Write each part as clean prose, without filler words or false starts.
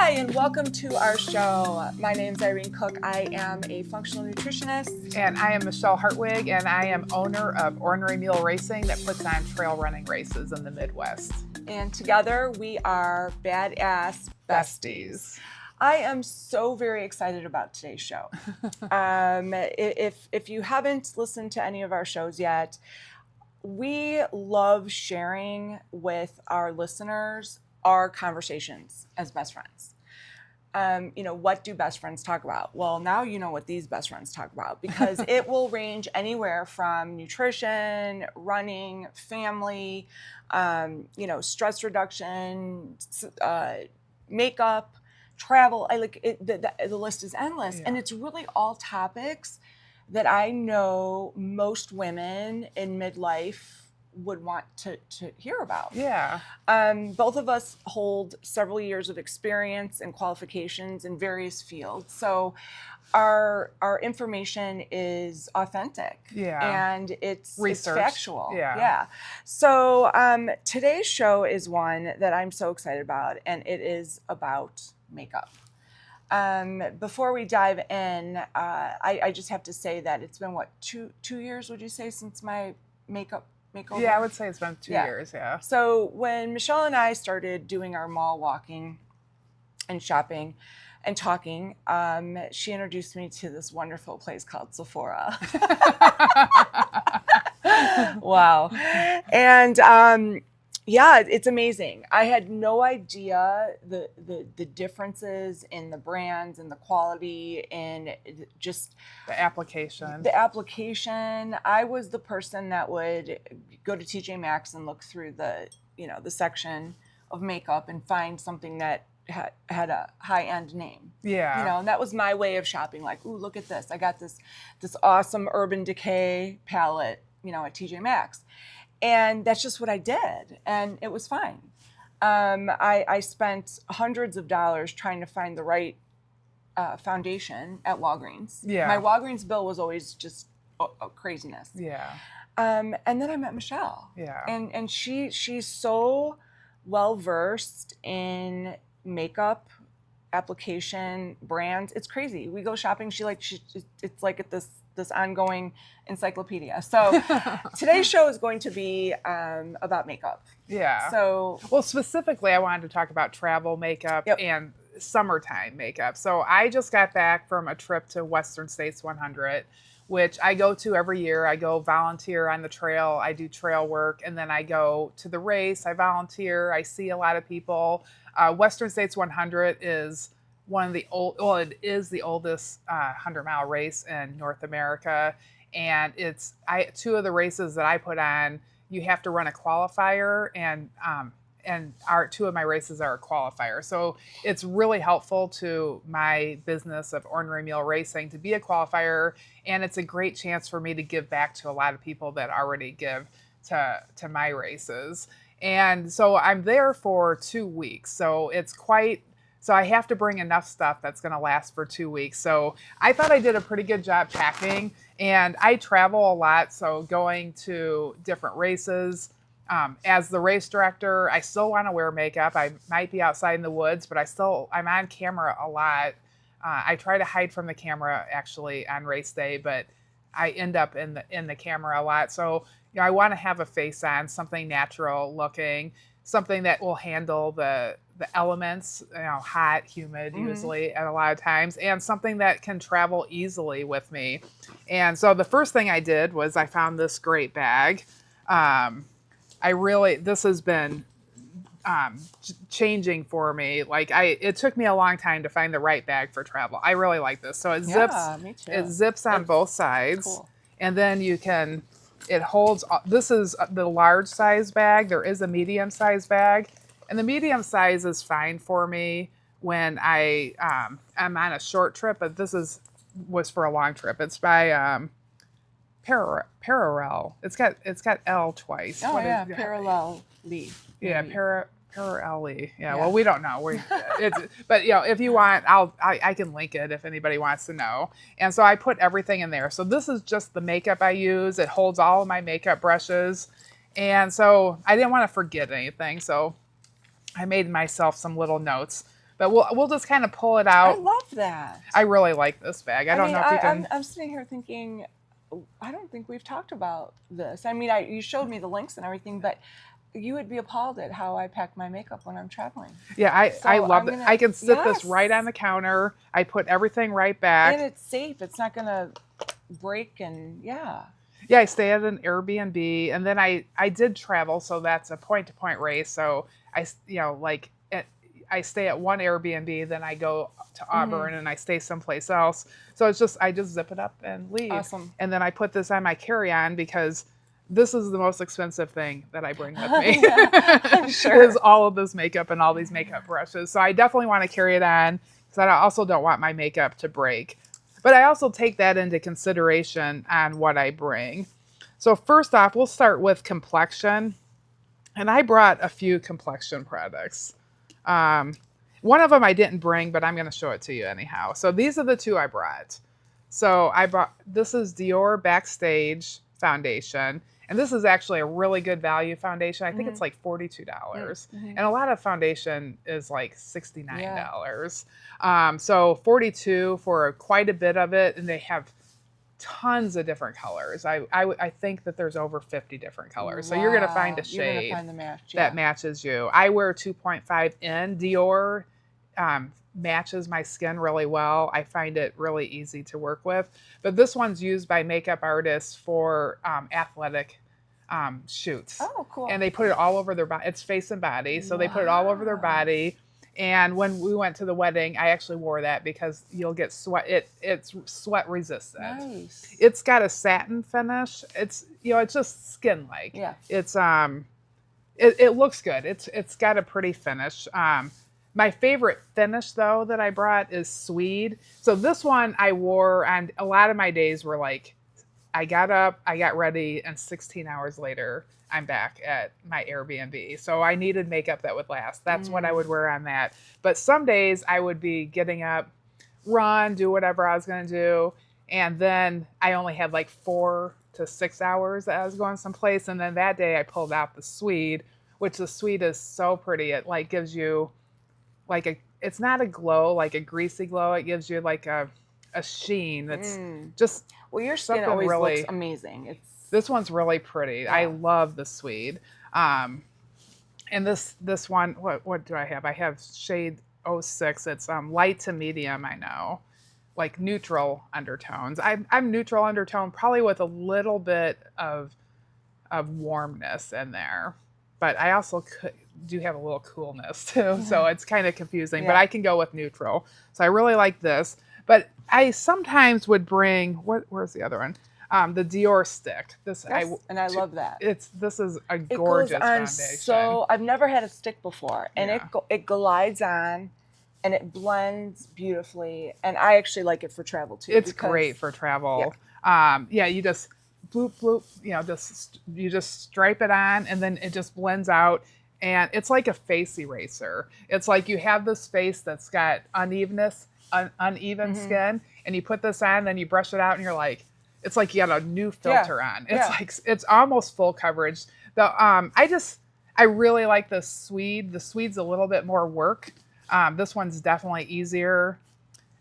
Hi, and welcome to our show. My name's Irene Cook. I am a functional nutritionist. And I am Michele Hartwig, and I am owner of Ornery Mule Racing that puts on trail running races in the Midwest. And together we are Bad Ass Besties. I am so very excited about today's show. If you haven't listened to any of our shows yet, we love sharing with our listeners our conversations as best friends. What do best friends talk about? Well, now you know what these best friends talk about, because it will range anywhere from nutrition, running, family, stress reduction, makeup, travel. The list is endless. Yeah. And it's really all topics that I know most women in midlife would want to hear about. Yeah. Both of us hold several years of experience and qualifications in various fields. So our information is authentic. Yeah. And it's research. It's factual. Yeah. So today's show is one that I'm so excited about, and it is about makeup. Before we dive in, I just have to say that it's been, what, two years, would you say, since my makeover? Yeah, I would say it's been 2 years, yeah. So when Michele and I started doing our mall walking and shopping and talking, she introduced me to this wonderful place called Sephora. Wow. And it's amazing. I had no idea the differences in the brands and the quality and just the application. I was the person that would go to TJ Maxx and look through the section of makeup and find something that had a high-end name. Yeah. And that was my way of shopping. Like, ooh, look at this. I got this awesome Urban Decay palette, at TJ Maxx. And that's just what I did, and it was fine. I spent hundreds of dollars trying to find the right foundation at Walgreens. Yeah. My Walgreens bill was always just craziness. Yeah. And then I met Michele. Yeah. And she's so well versed in makeup, application, brands. It's crazy. We go shopping. It's like at this ongoing encyclopedia. So today's show is going to be about makeup. Yeah. So, well, specifically, I wanted to talk about travel makeup and summertime makeup. So I just got back from a trip to Western States 100, which I go to every year. I go volunteer on the trail. I do trail work, and then I go to the race. I volunteer. I see a lot of people. Western States 100 is it is the oldest 100-mile race in North America. And two of the races that I put on, you have to run a qualifier, and two of my races are a qualifier. So it's really helpful to my business of Ornery Mule Racing to be a qualifier, and it's a great chance for me to give back to a lot of people that already give to my races. And so I'm there for 2 weeks. So so I have to bring enough stuff that's going to last for 2 weeks. So I thought I did a pretty good job packing, and I travel a lot. So going to different races, as the race director, I still want to wear makeup. I might be outside in the woods, but I'm on camera a lot. I try to hide from the camera actually on race day, but I end up in the camera a lot. So, I want to have a face on, something natural looking, something that will handle the elements, hot, humid, usually at a lot of times, and something that can travel easily with me. And so the first thing I did was I found this great bag. This has been changing for me. It took me a long time to find the right bag for travel. I really like this. So it zips. Yeah, me too. It zips on both sides, cool. And then it holds. This is the large size bag. There is a medium size bag, and the medium size is fine for me when I'm on a short trip. But this was for a long trip. It's by Parallel. It's got L twice. Oh, yeah, Parallel Lee. Yeah, Parallel. Yeah, well, we don't know. But if you want, I can link it if anybody wants to know. And so I put everything in there. So this is just the makeup I use. It holds all of my makeup brushes. And so I didn't want to forget anything. So I made myself some little notes. But we'll just kind of pull it I out. love that. I really like this bag. I don't know if you can. I'm sitting here thinking, I don't think we've talked about this. I mean, you showed me the links and everything, but you would be appalled at how I pack my makeup when I'm traveling. Yeah, I love it. I can sit this Yes. right on the counter. I put everything right back. And it's safe. It's not going to break and yeah. Yeah, I stay at an Airbnb, and then I did travel, so that's a point-to-point race. So I stay at one Airbnb, then I go to Auburn and I stay someplace else. So it's just I just zip it up and leave. Awesome. And then I put this on my carry-on because this is the most expensive thing that I bring with me. I'm sure. Is all of this makeup and all these makeup brushes. So I definitely want to carry it on because I also don't want my makeup to break. But I also take that into consideration on what I bring. So first off, we'll start with complexion. And I brought a few complexion products. One of them I didn't bring, but I'm going to show it to you anyhow. So these are the two I brought. So this is Dior Backstage Foundation. And this is actually a really good value foundation. I think it's like $42. And a lot of foundation is like $69. So 42 for quite a bit of it. And they have tons of different colors. I think that there's over 50 different colors. Wow. So you're going to find a shade that matches you. I wear 2.5 in. Dior matches my skin really well. I find it really easy to work with. But this one's used by makeup artists for athletic shoots. Oh, cool. And they put it all over their body. It's face and body. So they put it all over their body. And when we went to the wedding, I actually wore that because you'll get sweat. It's sweat resistant. Nice. It's got a satin finish. It's it's just skin like. Yeah. It's it looks good. It's got a pretty finish. My favorite finish though that I brought is Swede. So this one I wore, and a lot of my days were like, I got up, I got ready, and 16 hours later, I'm back at my Airbnb. So I needed makeup that would last. That's what I would wear on that. But some days I would be getting up, run, do whatever I was going to do. And then I only had like 4 to 6 hours that I was going someplace. And then that day I pulled out the Swede, which the Swede is so pretty. It like gives you like it's not a glow, like a greasy glow. It gives you like a sheen that's just well, your skin always really looks amazing. This one's really pretty. Yeah. I love the Swede. And this one, what do I have? I have shade 06. It's light to medium, I know. Like neutral undertones. I'm neutral undertone, probably with a little bit of warmness in there. But I also do have a little coolness too. So it's kind of confusing, but I can go with neutral. So I really like this. But I sometimes would bring, where's the other one? The Dior stick. I love that. This is a gorgeous foundation. So I've never had a stick before, and it glides on, and it blends beautifully. And I actually like it for travel too. It's great for travel. You just bloop bloop. You just stripe it on, and then it just blends out. And it's like a face eraser. It's like you have this face that's got uneven skin, and you put this on, then you brush it out, and you're like, it's like you got a new filter on. It's like it's almost full coverage. I really like the Swede. The Swede's a little bit more work. This one's definitely easier.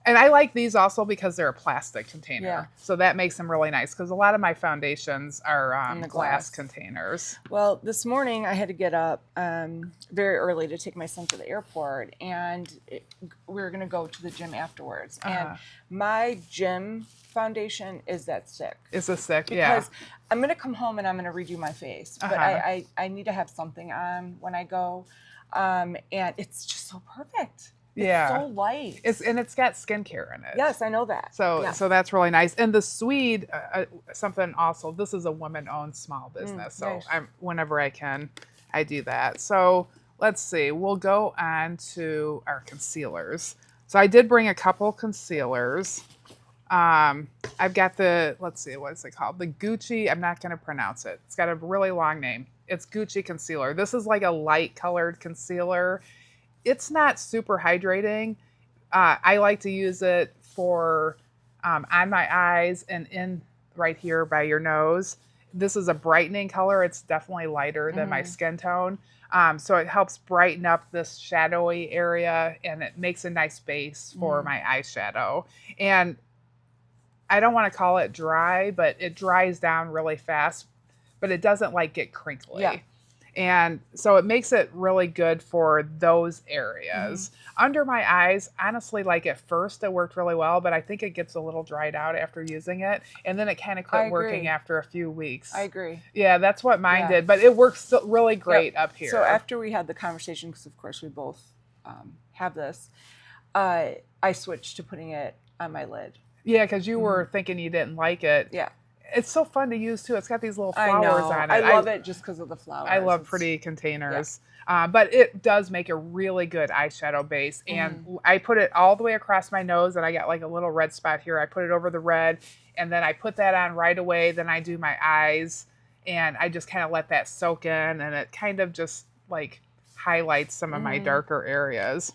And I like these also because they're a plastic container. Yeah. So that makes them really nice because a lot of my foundations are glass containers. Well, this morning I had to get up very early to take my son to the airport, and we were going to go to the gym afterwards. And my gym foundation is that stick. It's a stick, because I'm going to come home and I'm going to redo my face. But I need to have something on when I go. And it's just so perfect. It's so light. It's got skincare in it. Yes, I know that. So that's really nice. And the Swede, something also, this is a woman-owned small business. So nice. Whenever I can, I do that. So let's see. We'll go on to our concealers. So I did bring a couple concealers. I've got let's see, what is it called? The Gucci, I'm not going to pronounce it. It's got a really long name. It's Gucci concealer. This is like a light colored concealer. It's not super hydrating. I like to use it for on my eyes and in right here by your nose. This is a brightening color. It's definitely lighter than my skin tone. So it helps brighten up this shadowy area, and it makes a nice base for my eyeshadow. And I don't want to call it dry, but it dries down really fast, but it doesn't like get crinkly. Yeah. And so it makes it really good for those areas. Under my eyes, honestly, like at first it worked really well, but I think it gets a little dried out after using it. And then it kind of quit working after a few weeks. I agree. Yeah, that's what mine did, but it works really great up here. So after we had the conversation, because of course we both have this, I switched to putting it on my lid. Yeah, because you were thinking you didn't like it. Yeah. It's so fun to use too. It's got these little flowers on it. I love it just because of the flowers. I love pretty containers. Yeah. But it does make a really good eyeshadow base. And I put it all the way across my nose, and I got like a little red spot here. I put it over the red, and then I put that on right away. Then I do my eyes, and I just kind of let that soak in, and it kind of just like highlights some of my darker areas.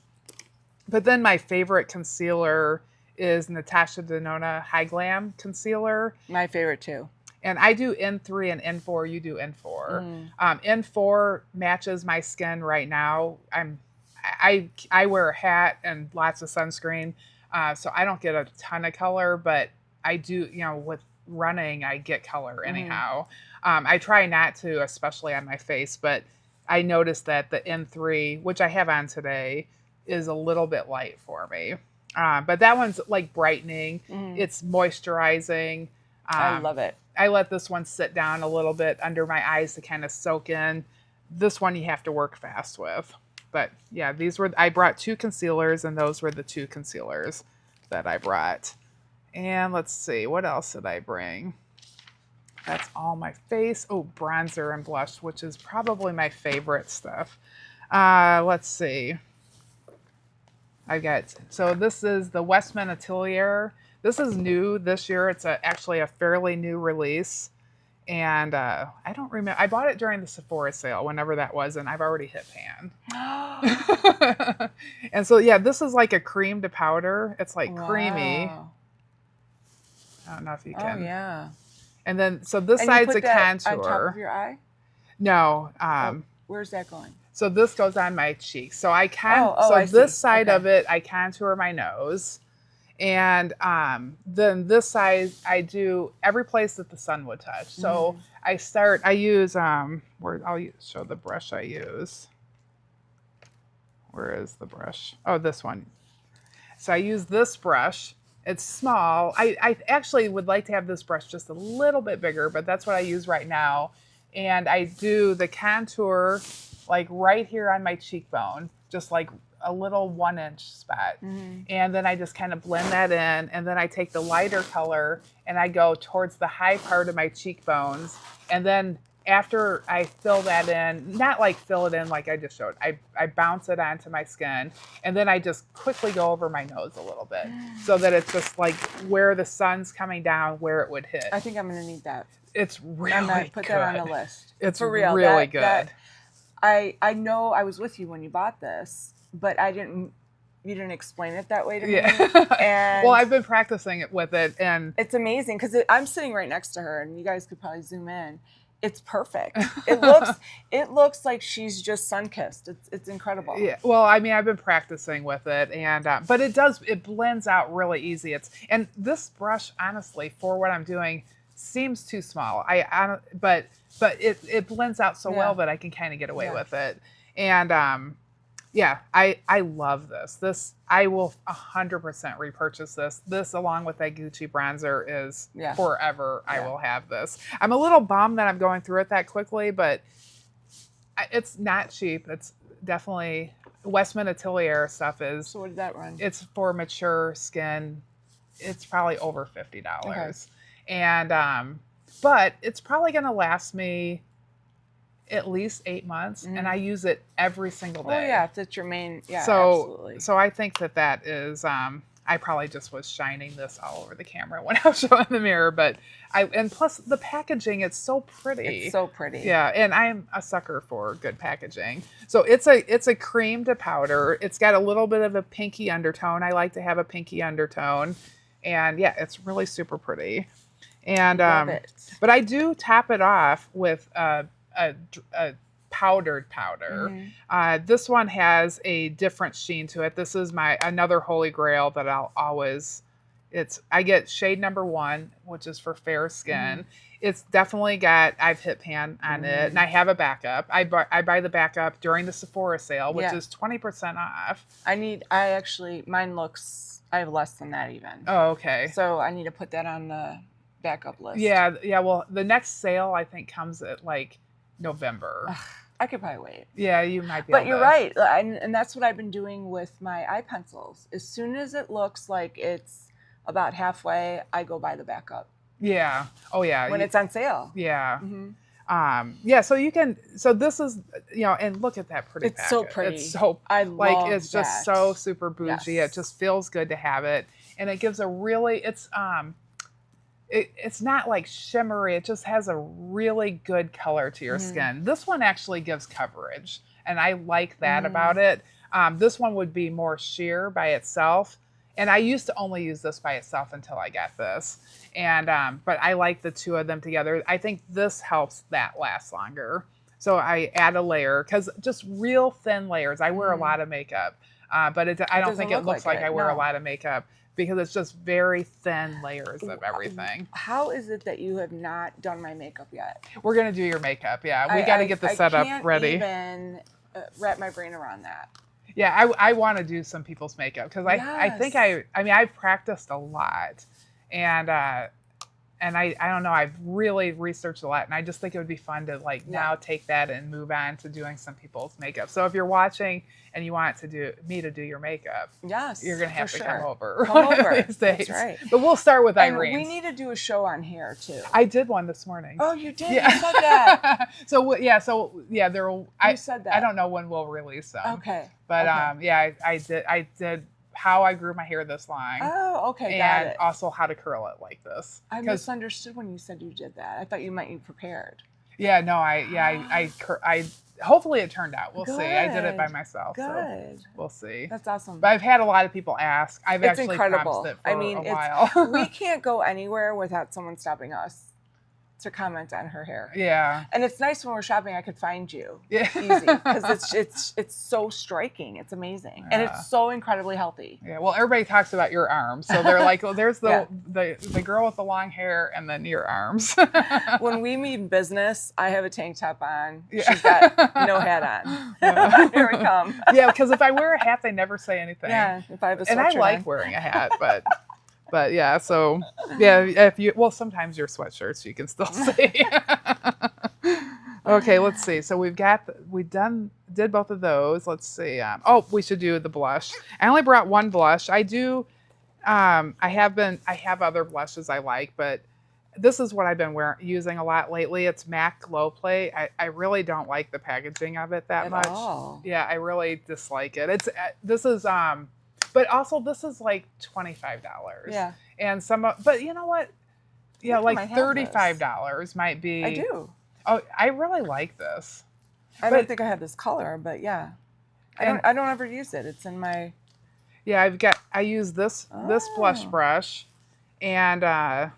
But then my favorite concealer is Natasha Denona High Glam Concealer. My favorite too. And I do N3 and N4. You do N4. N4 matches my skin right now. I wear a hat and lots of sunscreen, so I don't get a ton of color, but I do. With running, I get color anyhow. I try not to, especially on my face, but I noticed that the N3, which I have on today, is a little bit light for me. But that one's like brightening. It's moisturizing. I love it. I let this one sit down a little bit under my eyes to kind of soak in. This one you have to work fast with. But yeah, I brought 2 concealers, and those were the 2 concealers that I brought. And let's see, what else did I bring? That's all my face. Oh, bronzer and blush, which is probably my favorite stuff. Let's see. So this is the Westman Atelier. This is new this year. It's actually a fairly new release. And I don't remember. I bought it during the Sephora sale, whenever that was, and I've already hit pan. And so, yeah, this is like a cream to powder. It's like creamy. I don't know if you can. Oh, yeah. And then, so this side's a contour. On top of your eye? No. Where's that going? So this goes on my cheek. So I this side of it, I contour my nose. And then this side, I do every place that the sun would touch. So I use, I'll show the brush I use. Where is the brush? Oh, this one. So I use this brush. It's small. I actually would like to have this brush just a little bit bigger, but that's what I use right now. And I do the contour like right here on my cheekbone, just like a little 1-inch spot. And then I just kind of blend that in. And then I take the lighter color and I go towards the high part of my cheekbones. And then after I fill that in, not like fill it in like I just showed, I bounce it onto my skin. And then I just quickly go over my nose a little bit so that it's just like where the sun's coming down, where it would hit. I think I'm going to need that. It's really I'm good. Put that on the list. It's for real. Really good. I know I was with you when you bought this, but you didn't explain it that way to me. And well, I've been practicing it with it, and it's amazing because I'm sitting right next to her, and you guys could probably zoom in. It's perfect. It looks like she's just sun-kissed. It's incredible. Yeah. Well, I mean, I've been practicing with it, and but it blends out really easy. And this brush, honestly, for what I'm doing, seems too small. But it blends out so well that I can kind of get away with it. And I love this. This I will 100% repurchase this. This along with that Gucci bronzer is forever. I will have this. I'm a little bummed that I'm going through it that quickly, but it's not cheap. It's definitely Westman Atelier stuff is. So what did that run? It's for mature skin. It's probably over $50. Okay. And but it's probably going to last me at least 8 months, and I use it every single day. Oh yeah, if that's your main. Yeah, absolutely. So I think that is. I probably just was shining this all over the camera when I was showing the mirror, but and plus the packaging, it's so pretty. It's so pretty. Yeah, and I'm a sucker for good packaging. So it's a cream to powder. It's got a little bit of a pinky undertone. I like to have a pinky undertone, and yeah, it's really super pretty. And Love it. but I do top it off with a powdered powder. This one has a different sheen to it. This is my another holy grail that I'll always. I get shade number 1, which is for fair skin. It's definitely got I've hit pan on it, and I have a backup. I buy the backup during the Sephora sale, which is 20% off. I have less than that even. Oh, okay. So I need to put that on the backup list. Yeah. Well, the next sale I think comes at like November. Ugh, I could probably wait. Yeah, you might be. But you're right, and that's what I've been doing with my eye pencils. As soon as it looks like it's about halfway, I go buy the backup. Yeah. Oh, yeah. When it's on sale. Yeah. Yeah. So you can. So this is, and look at that pretty. It's packet. So pretty. It's so. I love it's just so super bougie. Yes. It just feels good to have it, and it gives a really. It's not like shimmery. It just has a really good color to your skin. This one actually gives coverage, and I like that about it. This one would be more sheer by itself. And I used to only use this by itself until I got this. And but I like the two of them together. I think this helps that last longer. So I add a layer, because just real thin layers. I wear a lot of makeup, but I don't think it looks like I wear a lot of makeup, because it's just very thin layers of everything. How is it that you have not done my makeup yet? We're going to do your makeup. Yeah, we got to get the setup ready. I can't even wrap my brain around that. Yeah, I want to do some people's makeup, because I think I've practiced a lot, and I don't know, I've really researched a lot, and I just think it would be fun to now take that and move on to doing some people's makeup. So if you're watching and you want me to do your makeup, yes, you're gonna have to come over. These days. That's right. But we'll start with Irene. We need to do a show on here too. I did one this morning. Oh, you did? Yeah. You said that. There will. You said that. I don't know when we'll release them. Okay. But I did how I grew my hair this long. Oh, okay, got it. And also how to curl it like this. I misunderstood when you said you did that. I thought you meant you prepared. Yeah, no, I hopefully it turned out. We'll see. I did it by myself. Good. So we'll see. That's awesome. But I've had a lot of people ask. It's actually incredible. promised it for a while. We can't go anywhere without someone stopping us to comment on her hair. Yeah. And it's nice when we're shopping, I could find you. Yeah. Easy. Because it's so striking. It's amazing. Yeah. And it's so incredibly healthy. Yeah. Well, everybody talks about your arms. So they're like, well, there's the girl with the long hair, and then your arms. When we meet in business, I have a tank top on. Yeah. She's got no hat on. Yeah. Here we come. Yeah, because if I wear a hat, they never say anything. Yeah. If I have a sweatshirt and I like on. wearing a hat, but yeah, so yeah, sometimes your sweatshirts you can still see. Okay, let's see. So we did both of those. Let's see. We should do the blush. I only brought one blush. I do. I have other blushes I like, but this is what I've been using a lot lately. It's MAC Glow Play. I really don't like the packaging of it that much. All. Yeah, I really dislike it. But also, this is like $25. Yeah. And but you know what? Yeah, like $35 might be. I do. Oh, I really like this. I don't think I have this color, but yeah. I don't ever use it. It's in my. Yeah, I use this blush brush, and I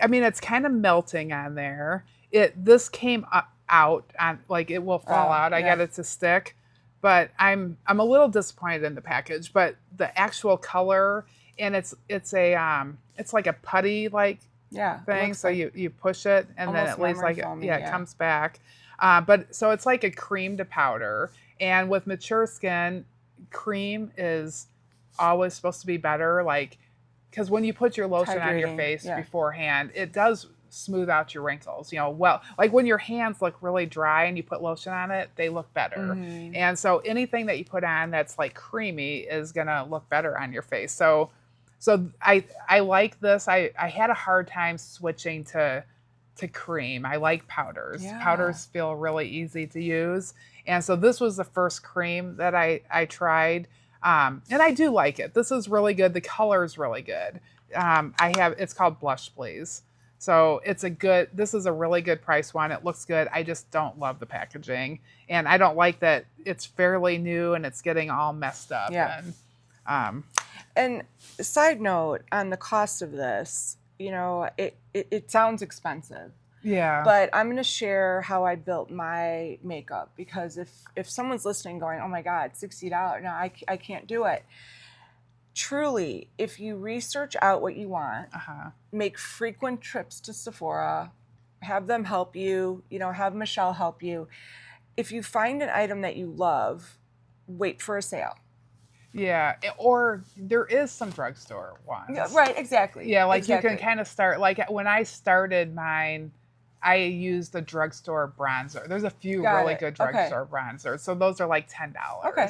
mean, it's kind of melting on there. This came out on, like, it will fall out. I got it to stick. But I'm a little disappointed in the package, but the actual color, and it's like a putty thing. So you push it, and then it leaves it comes back. But so it's like a cream to powder, and with mature skin, cream is always supposed to be better. Because when you put your lotion on your face beforehand, it does smooth out your wrinkles, like when your hands look really dry and you put lotion on it, they look better. Mm-hmm. And so anything that you put on that's like creamy is gonna look better on your face. So I like this. I had a hard time switching to cream. I like powders. Yeah. Powders feel really easy to use. And so this was the first cream that I tried. And I do like it. This is really good. The color is really good. It's called Blush Please. So this is a really good price one. It looks good. I just don't love the packaging. And I don't like that it's fairly new and it's getting all messed up. Yeah. And side note on the cost of this, it sounds expensive. Yeah. But I'm going to share how I built my makeup, because if someone's listening going, oh my God, $60, no, I can't do it. Truly, if you research out what you want, make frequent trips to Sephora, have them help you, have Michele help you. If you find an item that you love, wait for a sale. Yeah, or there is some drugstore ones. Yeah, right, exactly. Yeah, like exactly. you can kind of start, like when I started mine, I used a drugstore bronzer. There's a few really good drugstore bronzers. So those are like $10. Okay.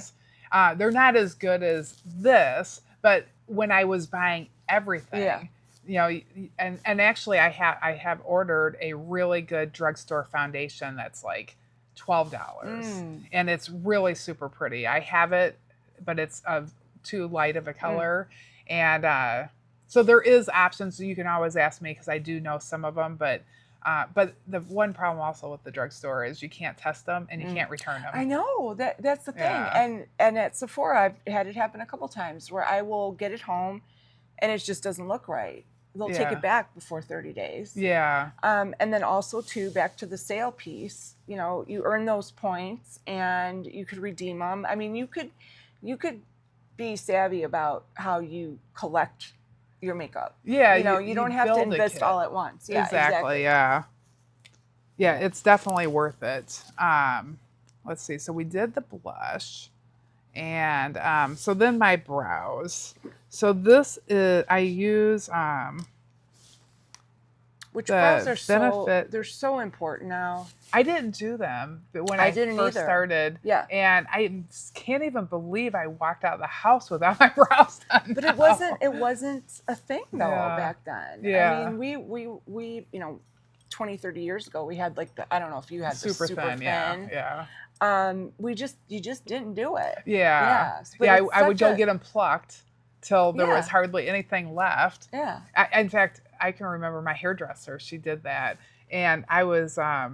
They're not as good as this, but when I was buying everything, and actually I have ordered a really good drugstore foundation that's like $12. And it's really super pretty. I have it, but it's of too light of a color. And so there is options. You can always ask me, because I do know some of them, but the one problem also with the drugstore is you can't test them and you can't return them. I know that's the thing. And at Sephora, I've had it happen a couple times where I will get it home and it just doesn't look right. They'll take it back before 30 days. Yeah. And then also too, back to the sale piece, you earn those points and you could redeem them. I mean, you could be savvy about how you collect your makeup. Yeah. You don't have to invest all at once. Yeah, exactly. Yeah. Yeah, it's definitely worth it. Let's see. So we did the blush, and so then my brows. So this is, I use which brows are they're so important now. I didn't do them when I first started. Yeah. And I can't even believe I walked out of the house without my brows done. But it wasn't a thing though back then. Yeah. I mean, we 20, 30 years ago, we had like I don't know if you had the super thin. Yeah. You just didn't do it. Yeah. I would go get them plucked till there was hardly anything left. Yeah. In fact, I can remember my hairdresser. She did that, and I was, I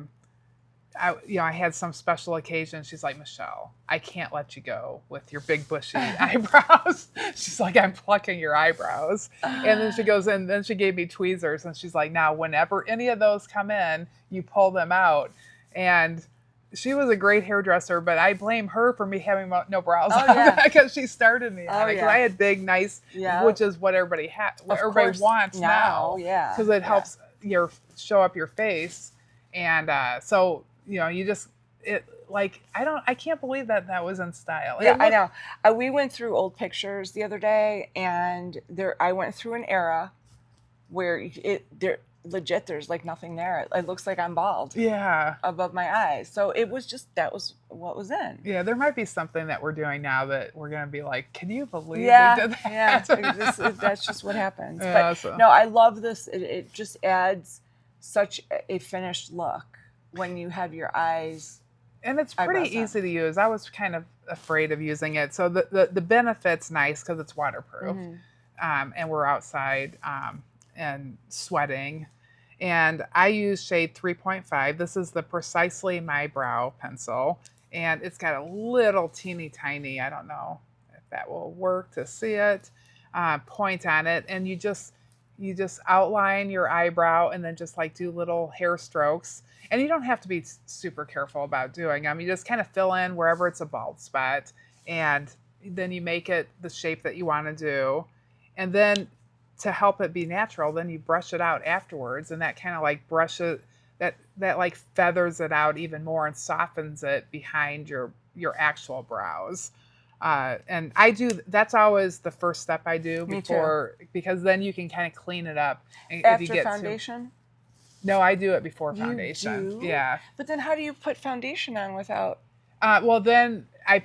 had some special occasion. She's like, Michele, I can't let you go with your big bushy eyebrows. She's like, I'm plucking your eyebrows. And then she goes in, then she gave me tweezers, and she's like, now, whenever any of those come in, you pull them out. And she was a great hairdresser, but I blame her for me having no brows on because she started me on it. Because I had big, nice, which is what everybody wants now. Yeah, because it helps show up your face, and so you just I can't believe that was in style. Yeah, I know. We went through old pictures the other day, and I went through an era where there's like nothing there. It looks like I'm bald. Yeah. Above my eyes. So it was just, that was what was in. Yeah, there might be something that we're doing now that we're going to be like, can you believe we did that? Yeah, that's just what happens. Yeah, but no, I love this. It just adds such a finished look when you have your eyes. And it's pretty easy to use. I was kind of afraid of using it. So the benefit's nice because it's waterproof. And we're outside. And sweating, and I use shade 3.5. This is the Precisely My Brow pencil, and it's got a little teeny tiny, I don't know if that will work to see it, point on it, and you just outline your eyebrow and then just like do little hair strokes, and you don't have to be super careful about doing them. You just kind of fill in wherever it's a bald spot, and then you make it the shape that you want to do, and then to help it be natural, then you brush it out afterwards, and that kind of like brushes that like feathers it out even more and softens it behind your actual brows. And that's always the first step I do before, because then you can kind of clean it up. And after if you get foundation? No, I do it before foundation. You do? Yeah. But then how do you put foundation on without? Well, then I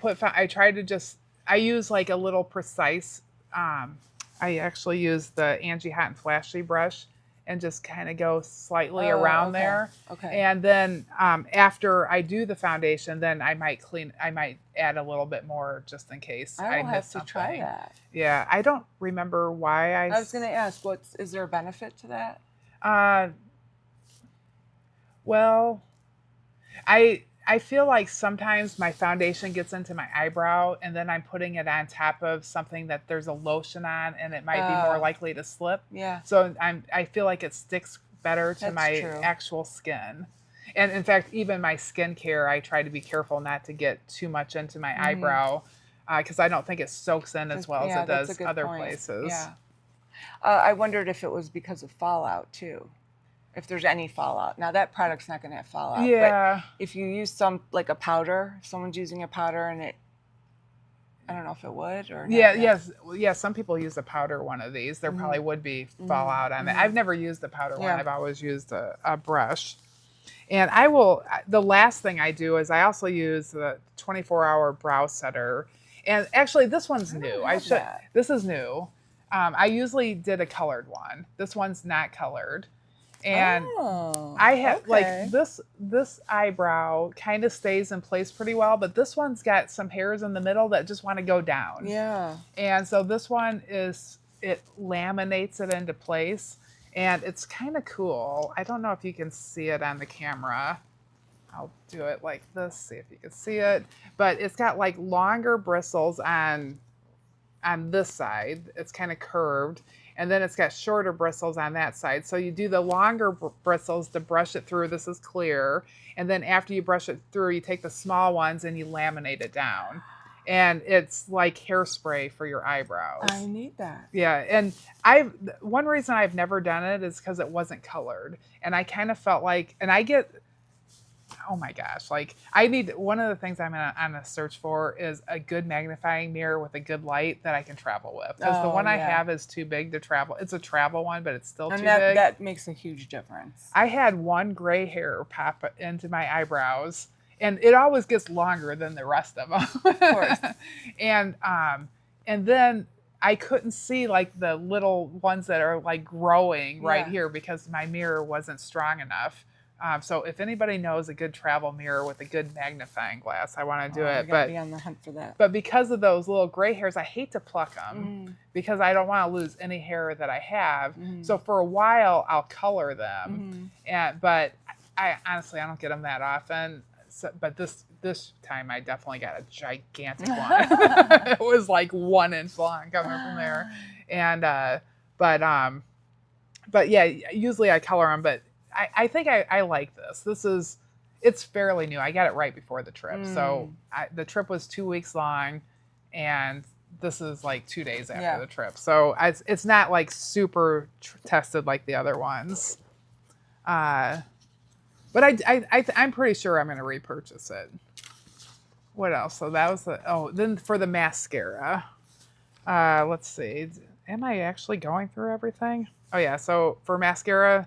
use like a little precise, I actually use the Angie Hot and Flashy brush and just kind of go slightly around there. Okay. And then after I do the foundation, then I might add a little bit more just in case I miss something. I will have to try that. Yeah, I don't remember why I was going to ask, is there a benefit to that? Well, I I feel like sometimes my foundation gets into my eyebrow and then I'm putting it on top of something that there's a lotion on and it might be more likely to slip. Yeah. So I feel like it sticks better to That's my true. actual skin. And in fact, even my skincare, I try to be careful not to get too much into my eyebrow because I don't think it soaks in as well as it does other places. Yeah. I wondered if it was because of fallout too. If there's any fallout. Now that product's not going to have fallout. Yeah. But if you use some, like a powder, if someone's using a powder and it, I don't know if it would or not. Yeah. Some people use a powder one of these. There probably would be fallout on it. I've never used the powder one. I've always used a brush. And the last thing I do is I also use the 24-hour brow setter. And actually, this one's new. This is new. I usually did a colored one. This one's not colored. And I have like this eyebrow kind of stays in place pretty well, but this one's got some hairs in the middle that just want to go down. Yeah. And so this one it laminates it into place. And it's kind of cool. I don't know if you can see it on the camera. I'll do it like this, see if you can see it. But it's got like longer bristles on this side. It's kind of curved. And then it's got shorter bristles on that side. So you do the longer bristles to brush it through. This is clear. And then after you brush it through, you take the small ones and you laminate it down. And it's like hairspray for your eyebrows. I need that. Yeah, and one reason I've never done it is because it wasn't colored, and I kind of felt like, and I get, oh my gosh, like one of the things I'm gonna search for is a good magnifying mirror with a good light that I can travel with, because the one I have is too big to travel. It's a travel one, but it's still too big. That makes a huge difference. I had one gray hair pop into my eyebrows. And it always gets longer than the rest of them. Of course. And then I couldn't see like the little ones that are like growing right here because my mirror wasn't strong enough. So if anybody knows a good travel mirror with a good magnifying glass, I want to do it. But be on the hunt for that. But because of those little gray hairs, I hate to pluck them because I don't want to lose any hair that I have. So for a while, I'll color them. But I honestly don't get them that often. So, but this time I definitely got a gigantic one. It was like 1 inch long coming from there, and but yeah, usually I color them. But I think I like this. It's fairly new. I got it right before the trip, so the trip was 2 weeks long, and this is like 2 days after the trip. So it's not like super tested like the other ones. But I'm pretty sure I'm going to repurchase it. What else? So that was then for the mascara. Let's see. Am I actually going through everything? Oh yeah. So for mascara,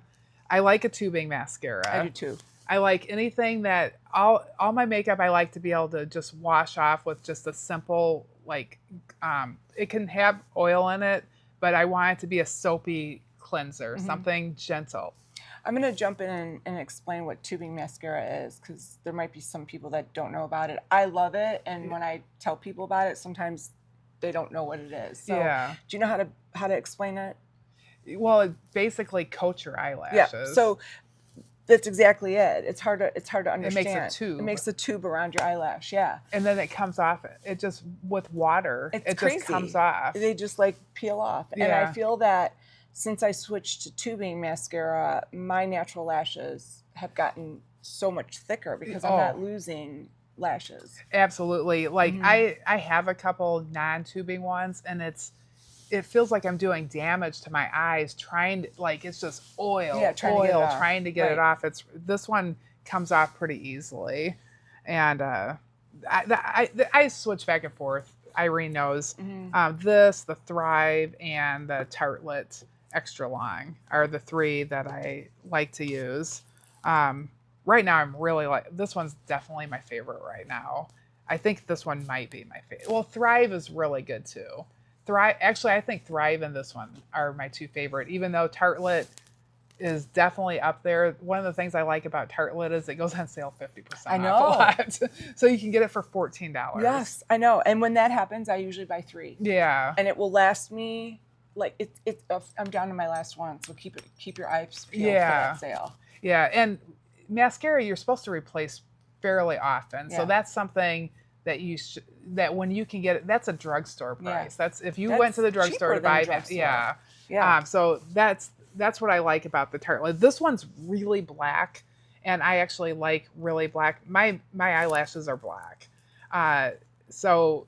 I like a tubing mascara. I do too. I like anything that all my makeup I like to be able to just wash off with just a simple it can have oil in it, but I want it to be a soapy cleanser, something gentle. I'm going to jump in and explain what tubing mascara is, because there might be some people that don't know about it. I love it, and when I tell people about it, sometimes they don't know what it is. So do you know how to explain it? Well, it basically coats your eyelashes. Yeah. So that's exactly it. It's hard to understand. It makes a tube. It makes a tube around your eyelash. Yeah. And then it comes off. It just with water. It crazy. Just comes off. They just like peel off. Yeah. And I feel that since I switched to tubing mascara, my natural lashes have gotten so much thicker because I'm not losing lashes. Absolutely. Like I have a couple non-tubing ones, and it feels like I'm doing damage to my eyes trying to, like, it's just oil, trying to get it off. This one comes off pretty easily. And I switch back and forth. Irene knows. The Thrive, and the Tartelette Extra Long are the 3 that I like to use. Right now, I'm really this one's definitely my favorite right now. I think this one might be my favorite. Well, Thrive is really good too. Actually, I think Thrive and this one are my 2 favorite, even though Tartelette is definitely up there. One of the things I like about Tartelette is it goes on sale 50% I know. off a lot. So you can get it for $14. Yes, I know. And when that happens, I usually buy 3. Yeah. And it will last me, like, I'm down to my last one, so keep your eyes peeled for that sale. Yeah, and mascara, you're supposed to replace fairly often. So that's something that that when you can get it, that's a drugstore price. That's if you went to the drugstore to buy that. Yeah. So that's what I like about the Tarte. Like, this one's really black, and I actually like really black. My eyelashes are black. So,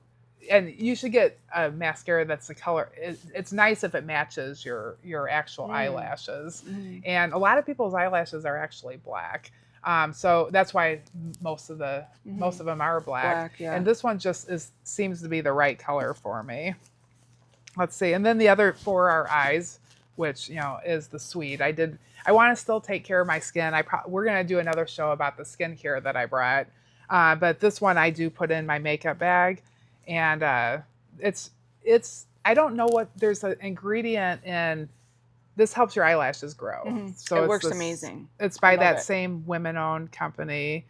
and you should get a mascara that's the color. It's nice if it matches your actual eyelashes. And a lot of people's eyelashes are actually black. So that's why most of them are black. And this one just seems to be the right color for me. Let's see. And then the other for our eyes, which, is the Sweet. I want to still take care of my skin. We're going to do another show about the skincare that I brought. But this one I do put in my makeup bag, and I don't know what, there's an ingredient in, this helps your eyelashes grow. So it works amazing. It's by that same women-owned company,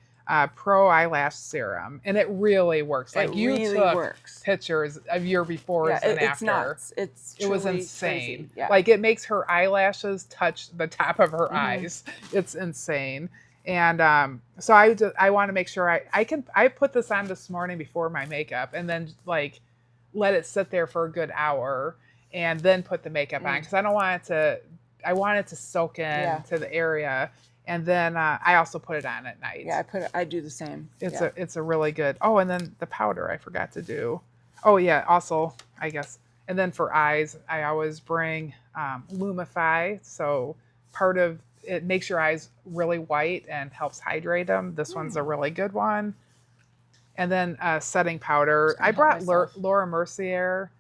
Pro Eyelash Serum, and it really works. Like, you took pictures of your befores and after. It's nuts. It was insane. Yeah. Like, it makes her eyelashes touch the top of her eyes. It's insane. And so I want to make sure I put this on this morning before my makeup, and then like let it sit there for a good hour, and then put the makeup on, because I want it to soak in to the area. And then I also put it on at night. Yeah, I do the same. It's a really good. Oh, and then the powder I forgot to do. Oh yeah, also I guess. And then for eyes, I always bring Lumify. So part of it makes your eyes really white and helps hydrate them. This one's a really good one. And then setting powder. I brought Laura Mercier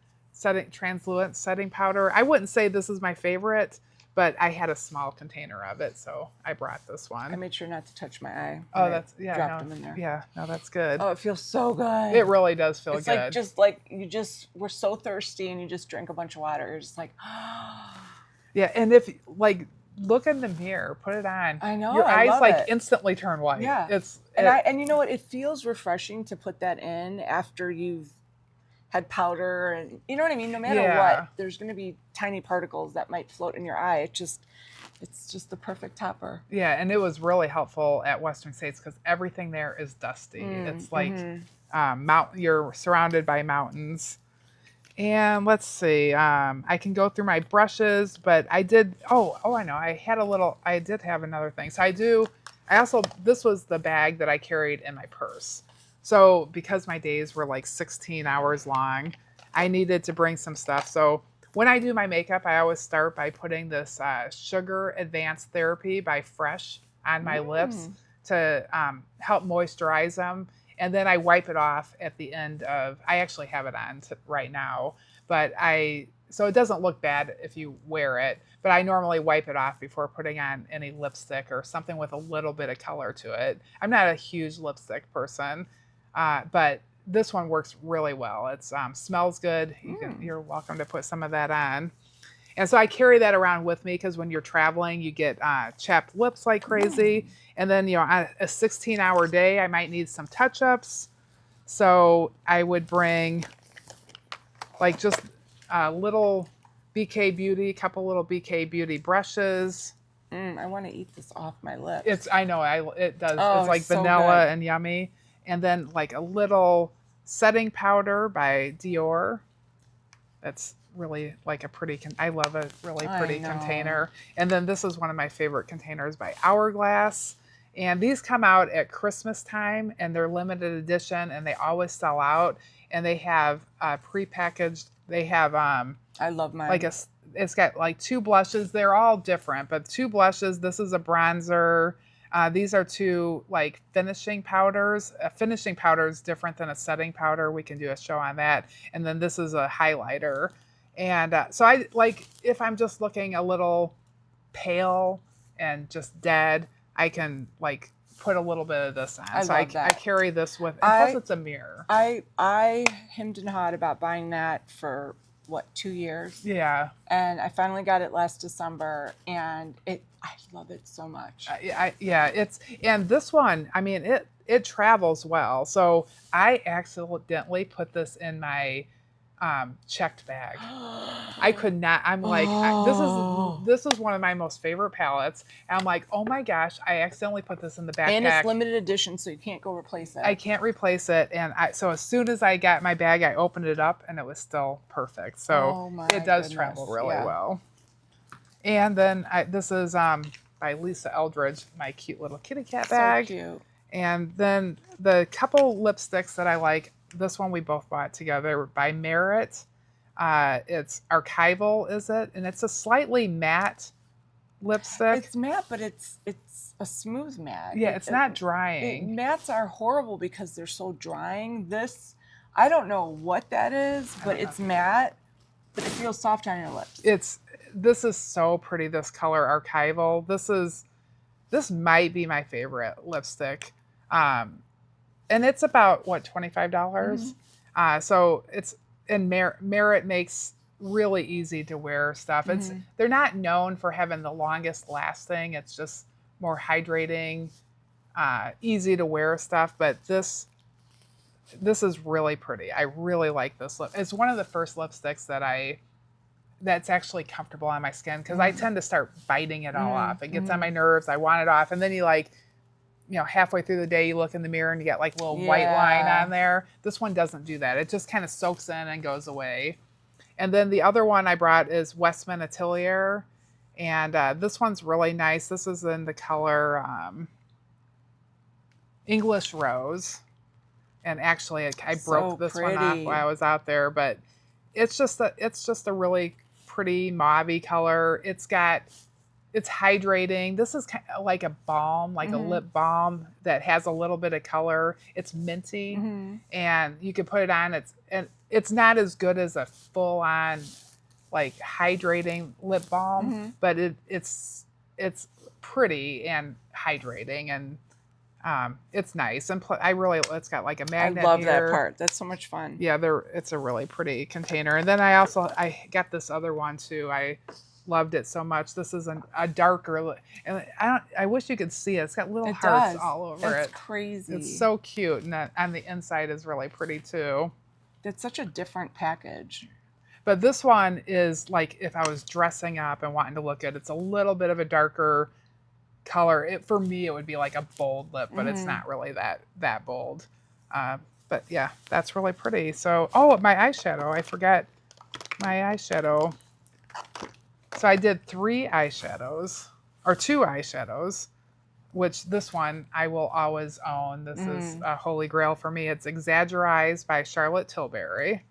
translucent setting powder. I wouldn't say this is my favorite, but I had a small container of it, so I brought this one. I made sure not to touch my eye. Oh, that's dropped them in there. Yeah, no, that's good. Oh, it feels so good. It really does feel good. It's like you we're so thirsty and you just drink a bunch of water. You're just like, yeah. And if look in the mirror, put it on. I know. Your eyes instantly turn white. Yeah. And you know what? It feels refreshing to put that in after you've had powder, and you know what I mean? No matter what, there's going to be tiny particles that might float in your eye. It's just the perfect topper. Yeah, and it was really helpful at Western States because everything there is dusty. It's like you're surrounded by mountains. And let's see, I can go through my brushes, but I did, I know, I did have another thing. So this was the bag that I carried in my purse. So because my days were like 16 hours long, I needed to bring some stuff. So when I do my makeup, I always start by putting this Sugar Advanced Therapy by Fresh on my lips to help moisturize them. And then I wipe it off at the end I actually have it on right now, so it doesn't look bad if you wear it, but I normally wipe it off before putting on any lipstick or something with a little bit of color to it. I'm not a huge lipstick person, but this one works really well. It smells good. You're welcome to put some of that on. And so I carry that around with me because when you're traveling, you get chapped lips like crazy. And then, on a 16-hour day, I might need some touch-ups. So I would bring just a little BK Beauty, couple little BK Beauty brushes. I want to eat this off my lips. I know, it does. Oh, it's like vanilla and yummy. And then like a little setting powder by Dior. That's really like a pretty, I love a really pretty container. And then this is one of my favorite containers by Hourglass. And these come out at Christmas time, and they're limited edition, and they always sell out. And they have prepackaged. They have I love mine. It's got like 2 blushes. They're all different, but 2 blushes. This is a bronzer. These are 2 like finishing powders. A finishing powder is different than a setting powder. We can do a show on that. And then this is a highlighter. And so I like, if I'm just looking a little pale and just dead, I can like put a little bit of this on. I carry this with, plus it's a mirror. I hemmed and hawed about buying that for 2 years? Yeah. And I finally got it last December, and I love it so much. And this one, I mean, it travels well. So I accidentally put this in my checked bag. I could not. I'm like, Oh. this is one of my most favorite palettes. And I'm like, oh my gosh, I accidentally put this in the backpack. And it's limited edition, so you can't go replace it. I can't replace it. And so as soon as I got my bag, I opened it up and it was still perfect. So it does travel really well. And then this is by Lisa Eldridge, my cute little kitty cat bag. So cute. And then the couple lipsticks that I like, this one we both bought together by Merit. It's Archival, is it? And it's a slightly matte lipstick. It's matte, but it's a smooth matte. Yeah, it's not drying. Mattes are horrible because they're so drying. This, I don't know what that is, but it's matte, but it feels soft on your lips. This is so pretty, this color Archival. This might be my favorite lipstick. And it's about what, $25? Mm-hmm. So it's, and Merit makes really easy to wear stuff. Mm-hmm. They're not known for having the longest lasting. It's just more hydrating, easy to wear stuff. But this is really pretty. I really like this lip. It's one of the first lipsticks that's actually comfortable on my skin, because I tend to start biting it all off. It gets on my nerves. I want it off. And then you halfway through the day, you look in the mirror and you get like a little white line on there. This one doesn't do that. It just kind of soaks in and goes away. And then the other one I brought is Westman Atelier. And this one's really nice. This is in the color English Rose. And actually, I broke this one off while I was out there. But it's just a really pretty mauvey color. It's hydrating. This is kind of like a balm, like a lip balm that has a little bit of color. It's minty, and you can put it on. It's not as good as a full on like hydrating lip balm, but it's pretty and hydrating, and it's nice. And it's got like a magnet. I love here. that part. That's so much fun. Yeah, it's a really pretty container. And then I got this other one too. I loved it so much. This is a darker, and I wish you could see it. It's got little hearts all over it. It's crazy. It's so cute, and on the inside is really pretty too. It's such a different package. But this one is like, if I was dressing up and wanting to look good, it's a little bit of a darker color. For me, it would be like a bold lip, but it's not really that bold. But yeah, that's really pretty. So, my eyeshadow. I forgot my eyeshadow. So I did 3 eyeshadows, or 2 eyeshadows, which this one I will always own. This is a holy grail for me. It's Exaggerize by Charlotte Tilbury.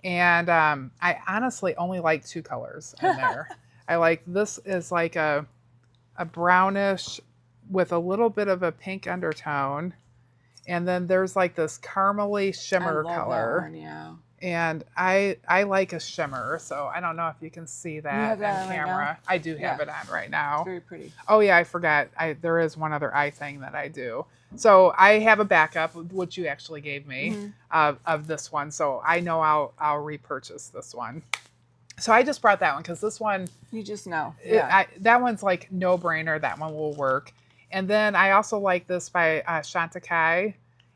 And I honestly only like 2 colors in there. I like, this is like a brownish with a little bit of a pink undertone. And then there's like this caramely shimmer color. That one, yeah. And I like a shimmer, so I don't know if you can see that on camera. Right, I do have it on right now. It's very pretty. Oh yeah, I forgot. There is one other eye thing that I do. So I have a backup, which you actually gave me, of this one. So I know I'll repurchase this one. So I just brought that one because this one, you just know. Yeah. That one's like no brainer. That one will work. And then I also like this by Chantecaille,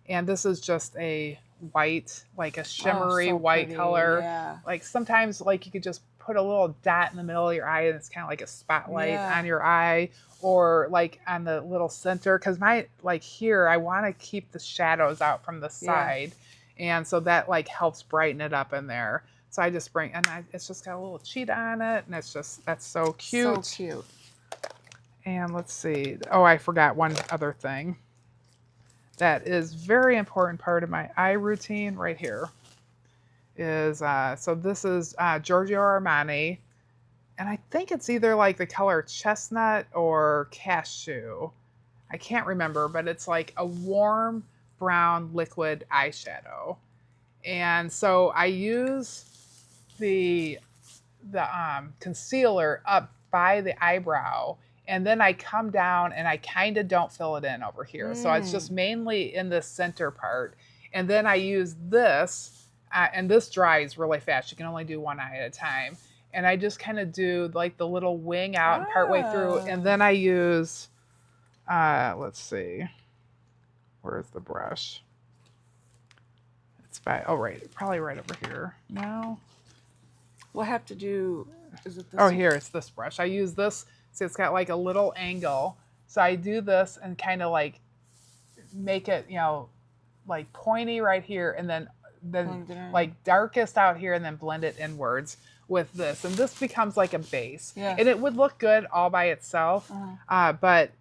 and this is just a white, like a shimmery white pretty. Color. Yeah. Like sometimes like you could just put a little dot in the middle of your eye and it's kind of like a spotlight on your eye, or like on the little center. Cause here, I want to keep the shadows out from the side. And so that like helps brighten it up in there. So I just it's just got a little cheetah on it, and that's so cute. So cute. And let's see. Oh, I forgot one other thing. That is very important part of my eye routine right here. So this is Giorgio Armani, and I think it's either like the color chestnut or cashew. I can't remember, but it's like a warm brown liquid eyeshadow. And so I use the concealer up by the eyebrow, and then I come down and I kind of don't fill it in over here. So it's just mainly in the center part. And then I use this, and this dries really fast. You can only do one eye at a time. And I just kind of do like the little wing out and partway through. And then I use, let's see, where's the brush? it's by, probably right over here. No. We'll have to do, is it this? Oh, here, it's this brush. I use this, see, it's got like a little angle. So I do this and kind of like make it, like pointy right here, and then like darkest out here, and then blend it inwards with this. And this becomes like a base. Yeah. And it would look good all by itself, but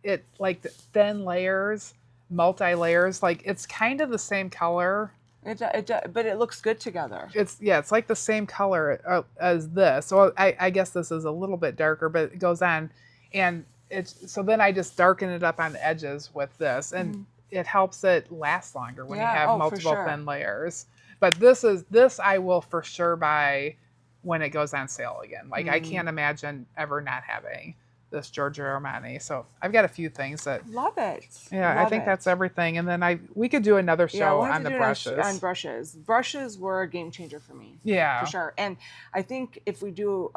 it like the thin layers, multi-layers, like it's kind of the same color. But it looks good together. It's like the same color as this. So I guess this is a little bit darker, but it goes on, and so then I just darken it up on the edges with this, and it helps it last longer when you have multiple thin layers. But this I will for sure buy when it goes on sale again. Like I can't imagine ever not having this Giorgio Armani. So I've got a few things that love it. Yeah, I think that's everything. And then we could do another show on the brushes. On brushes. Brushes were a game changer for me. Yeah. For sure. And I think if we do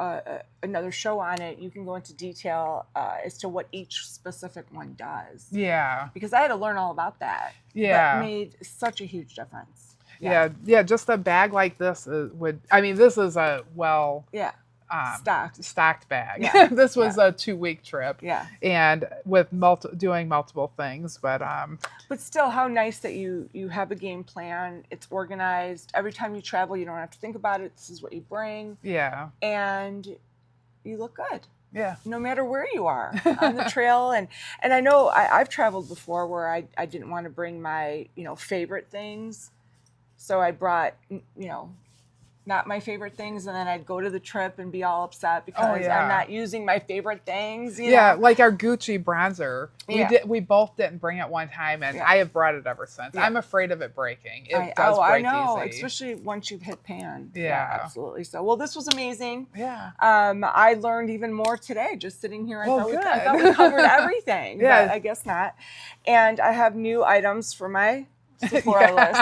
another show on it, you can go into detail as to what each specific one does. Yeah. Because I had to learn all about that. Yeah. That made such a huge difference. Yeah. Just a bag like this this is a stocked bag. Yeah. This was a 2-week trip. Yeah. And with doing multiple things, but still, how nice that you have a game plan. It's organized. Every time you travel, you don't have to think about it. This is what you bring. Yeah. And you look good. Yeah. No matter where you are on the trail. And I know I've traveled before where I didn't want to bring my, favorite things. So I brought, not my favorite things, and then I'd go to the trip and be all upset because I'm not using my favorite things. You know? Like our Gucci bronzer. We both didn't bring it one time, and I have brought it ever since. I'm afraid of it breaking. It does break I know, easy. especially once you've hit pan. Yeah, absolutely. So, well, this was amazing. Yeah. I learned even more today just sitting here. I thought we covered everything. Yeah, but I guess not. And I have new items for my Sephora list.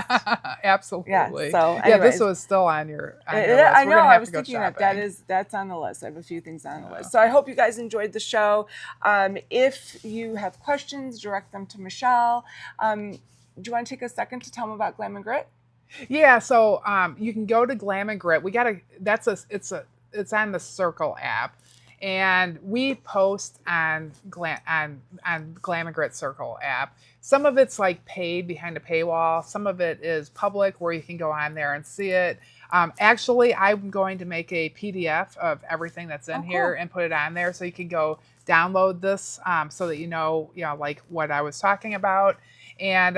Absolutely. Yeah, so anyways, this was still on your list. I know. I was thinking that's on the list. I have a few things on the list. So I hope you guys enjoyed the show. If you have questions, direct them to Michele. Do you want to take a second to tell them about Glam and Grit? Yeah. So you can go to Glam and Grit. It's on the Circle app. And we post on Glam and Grit Circle app. Some of it's like paid behind a paywall. Some of it is public where you can go on there and see it. Actually, I'm going to make a PDF of everything that's in here and put it on there, so you can go download this so that you know like what I was talking about. And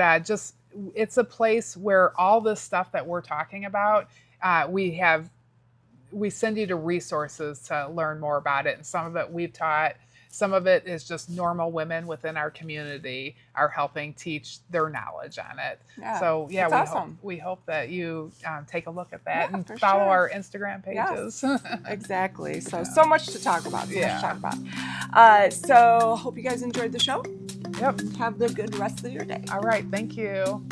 it's a place where all this stuff that we're talking about, we send you to resources to learn more about it. And some of it we've taught. Some of it is just normal women within our community are helping teach their knowledge on it. Yeah, so we hope that you take a look at that and follow our Instagram pages. Yes, exactly. So much to talk about. So hope you guys enjoyed the show. Yep. Have the good rest of your day. All right. Thank you.